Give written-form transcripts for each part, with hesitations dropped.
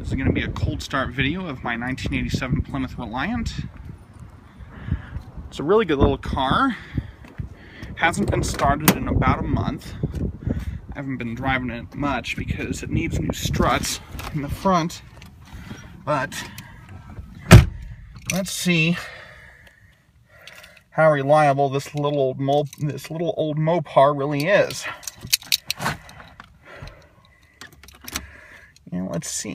This is going to be a cold start video of my 1987 Plymouth Reliant. It's a really good little car. Hasn't been started in about a month. I haven't been driving it much because it needs new struts in the front. But let's see how reliable this little old Mopar really is. Yeah, let's see.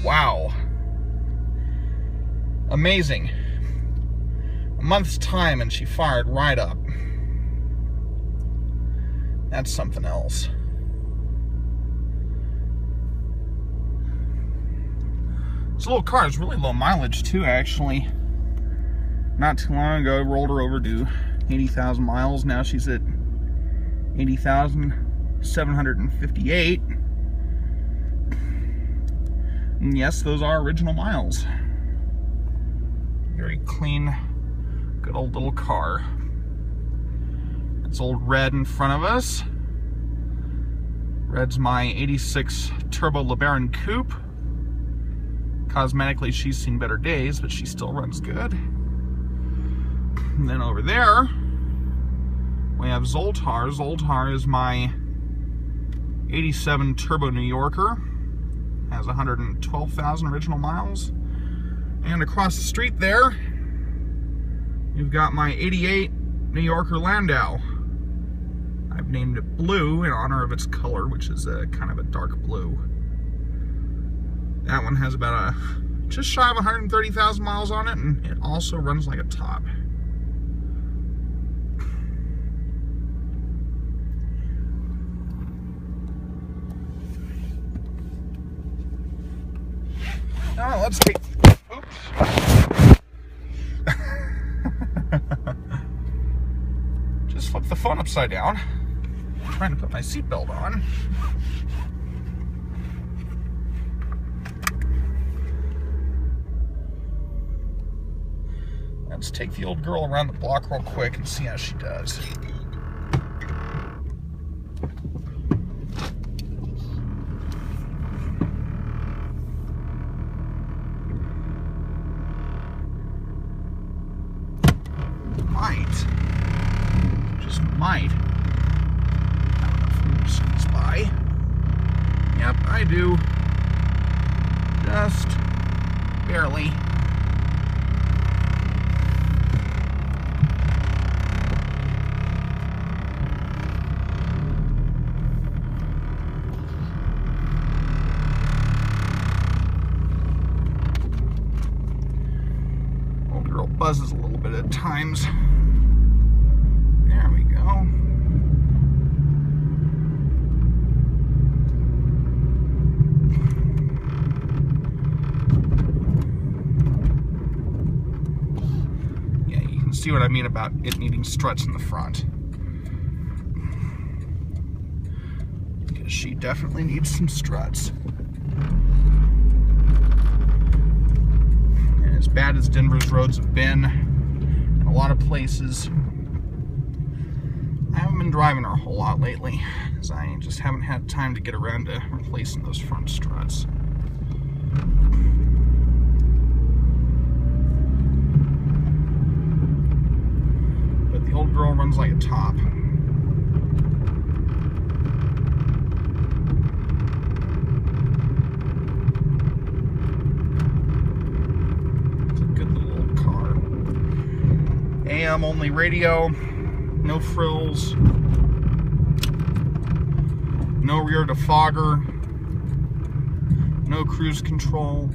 Wow. Amazing. A month's time and she fired right up. That's something else. This little car is really low mileage too, actually. Not too long ago, rolled her over to 80,000 miles. Now she's at 80,758. And yes, those are original miles. Very clean, good old little car. It's old red in front of us. Red's my 86 Turbo LeBaron Coupe. Cosmetically, she's seen better days, but she still runs good. And then over there, we have Zoltar. Zoltar is my 87 Turbo New Yorker. Has 112,000 original miles. And across the street there, you've got my 88 New Yorker Landau. I've named it blue in honor of its color, which is kind of a dark blue. That one has about just shy of 130,000 miles on it, and it also runs like a top. Now let's take, oops. Just flip the phone upside down. I'm trying to put my seatbelt on. Let's take the old girl around the block real quick and see how she does. Might have enough room to squeeze by. Yep, I do. Just barely. Old girl buzzes a little bit at times. There we go. Yeah, you can see what I mean about it needing struts in the front. Because she definitely needs some struts. And as bad as Denver's roads have been, in a lot of places, I haven't been driving her a whole lot lately, because I just haven't had time to get around to replacing those front struts. But the old girl runs like a top. It's a good little old car. AM only radio. No frills, no rear defogger, no cruise control.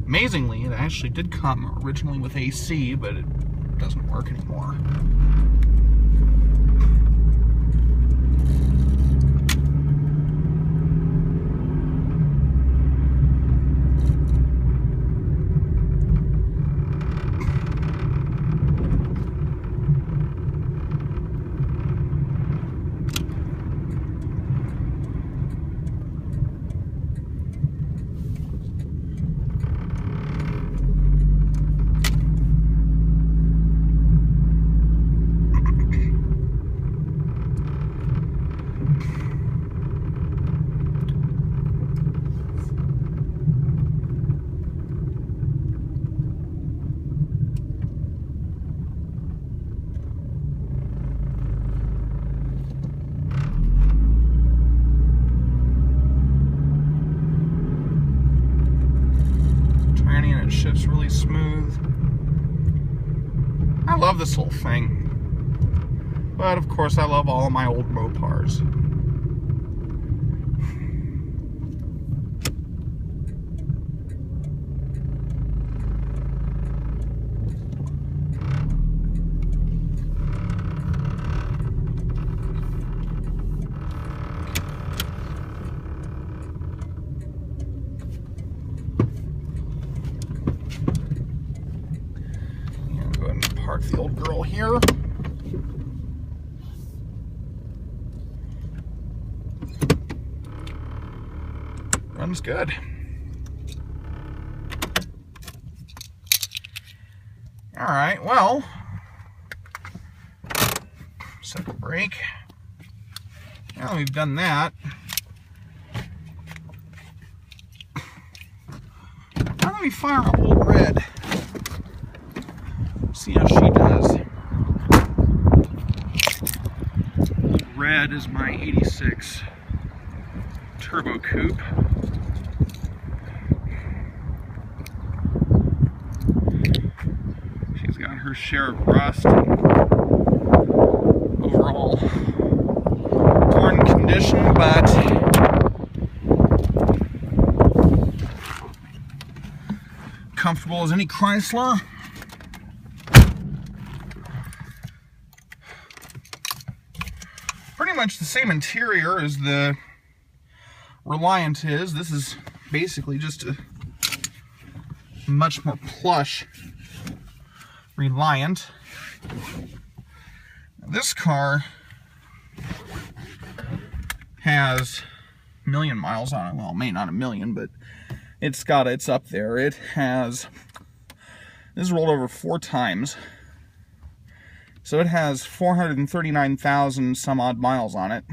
Amazingly, it actually did come originally with AC, but it doesn't work anymore. I love this whole thing. But of course, I love all of my old Mopars. Go ahead and park the old girl here. Runs good. All right, well, second brake. Now we've done that. Now let me fire up old Red. See how she does. Old Red is my 86 Turbo Coupe. She's got her share of rust and overall torn condition, but comfortable as any Chrysler. Pretty much the same interior as the Reliant is. This is basically just a much more plush Reliant. This car has a million miles on it. Well, maybe not a million, but it's up there. It has, this is rolled over 4 times. So it has 439,000 some odd miles on it.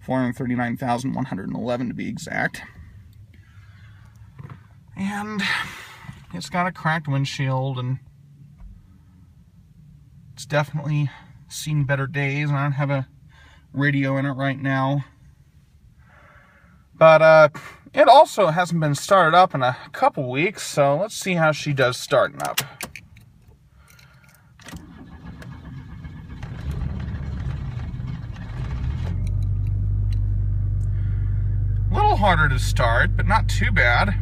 439,111 to be exact. And it's got a cracked windshield, and it's definitely seen better days. And I don't have a radio in it right now. But it also hasn't been started up in a couple weeks, so let's see how she does starting up. A little harder to start, but not too bad.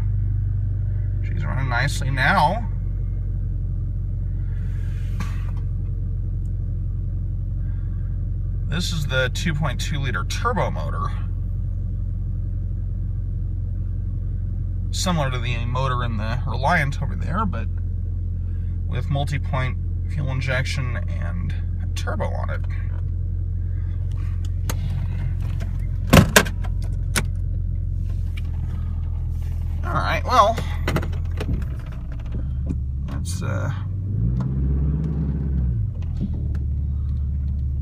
She's running nicely now. This is the 2.2 liter turbo motor. Similar to the motor in the Reliant over there, but with multi-point fuel injection and a turbo on it. Alright, well,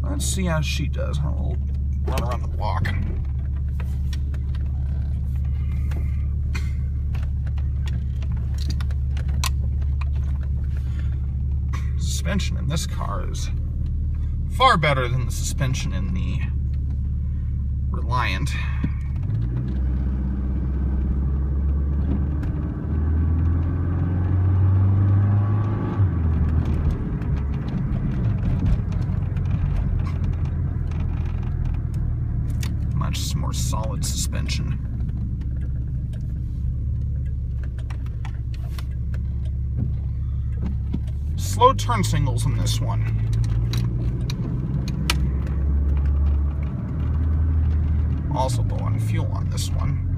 let's see how she does. I'll run around the block. Suspension in this car is far better than the suspension in the Reliant. Much more solid suspension. Slow turn signals in this one. Also low on fuel on this one.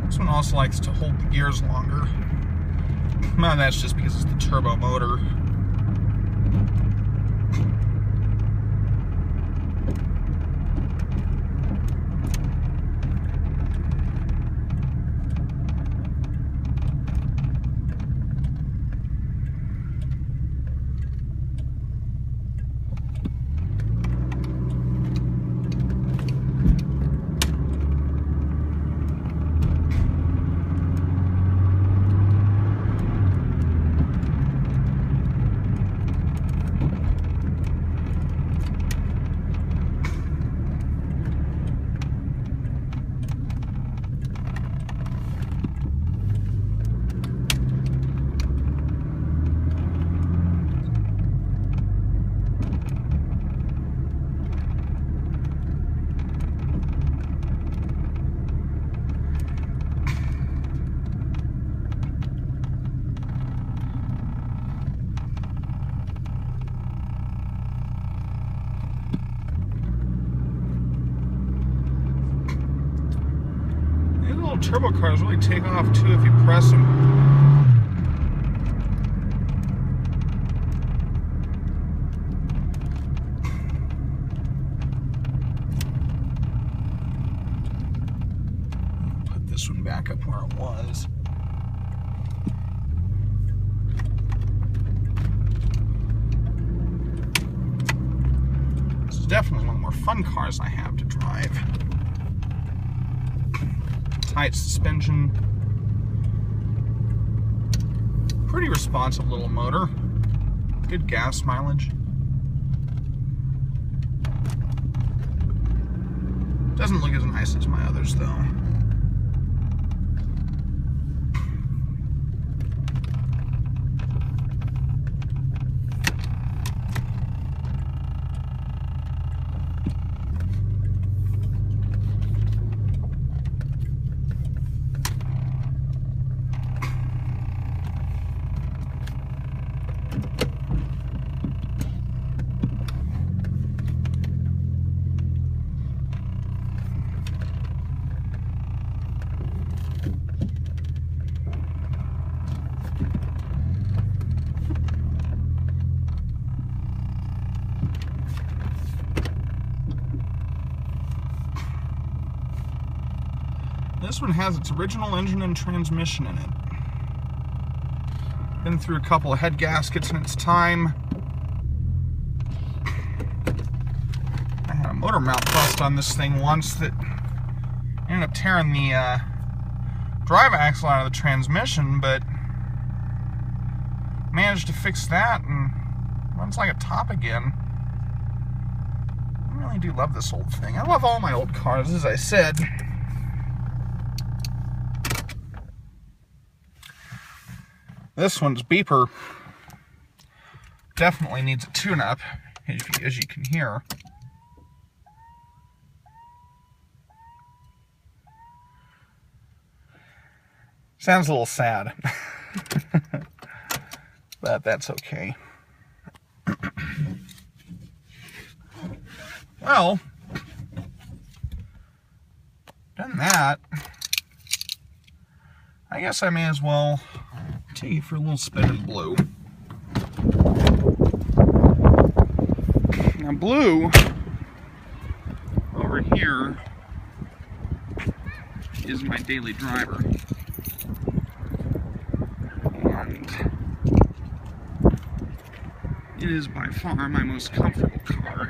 This one also likes to hold the gears longer. Well, that's just because it's the turbo motor. turbo cars really take off too if you press them. Put this one back up where it was. This is definitely one of the more fun cars I have to drive. Tight suspension, pretty responsive little motor, good gas mileage. Doesn't look as nice as my others though. This one has its original engine and transmission in it. Been through a couple of head gaskets in its time. I had a motor mount bust on this thing once that ended up tearing the drive axle out of the transmission, but managed to fix that and runs like a top again. I really do love this old thing. I love all my old cars, as I said. This one's beeper definitely needs a tune-up, as you can hear. Sounds a little sad, but that's okay. Well, done that, I guess I may as well take you for a little spin in blue. Now blue, over here, is my daily driver. And it is by far my most comfortable car.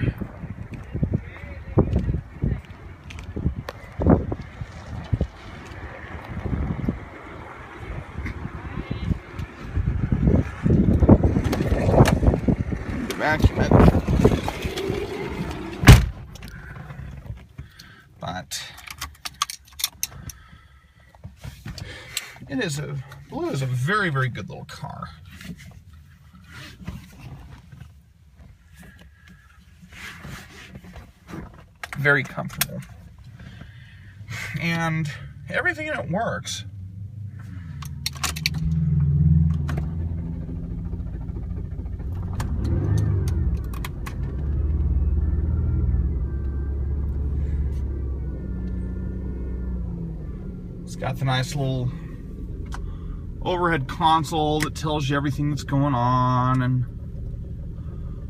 Vacuum it. But blue is a very, very good little car. Very comfortable. And everything in it works. It's got the nice little overhead console that tells you everything that's going on and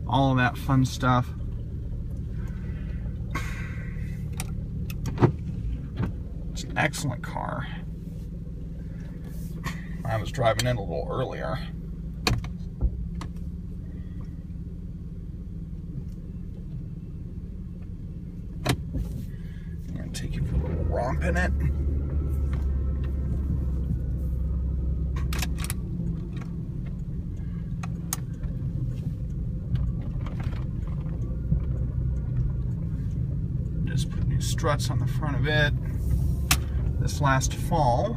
all of that fun stuff. It's an excellent car. I was driving in a little earlier. I'm going to take you for a little romp in it. Just put new struts on the front of it this last fall.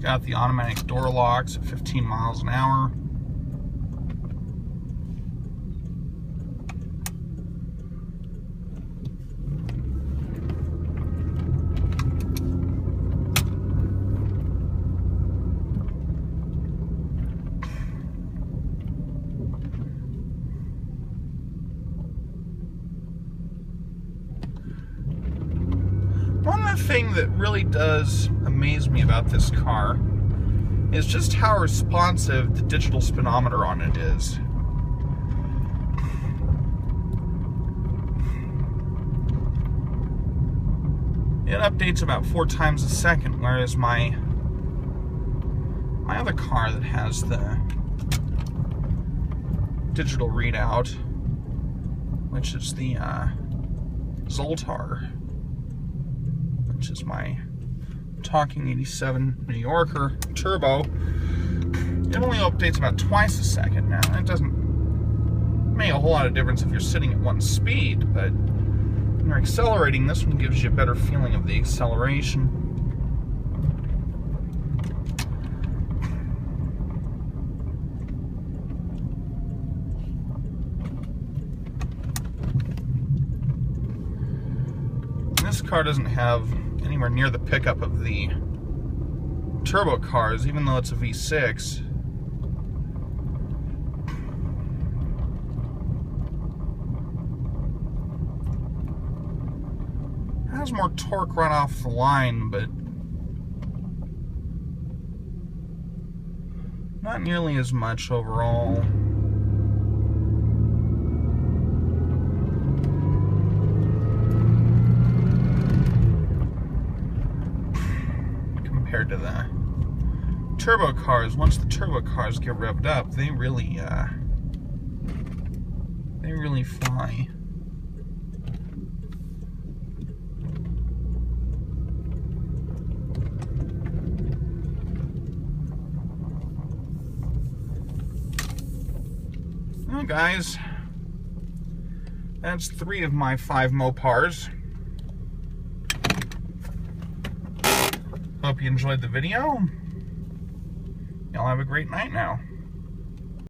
Got the automatic door locks at 15 miles an hour. One thing that really does amaze me about this car is just how responsive the digital speedometer on it is. It updates about 4 times a second, whereas my other car that has the digital readout, which is the Zoltar, which is my talking 87 New Yorker Turbo, it only updates about twice a second now. It doesn't make a whole lot of difference if you're sitting at one speed, but when you're accelerating, this one gives you a better feeling of the acceleration. This car doesn't have anywhere near the pickup of the turbo cars, even though it's a V6. It has more torque run off the line, but not nearly as much overall. Compared to the turbo cars. Once the turbo cars get revved up, they really fly. Well, guys, that's 3 of my 5 Mopars. Hope you enjoyed the video. Y'all have a great night now.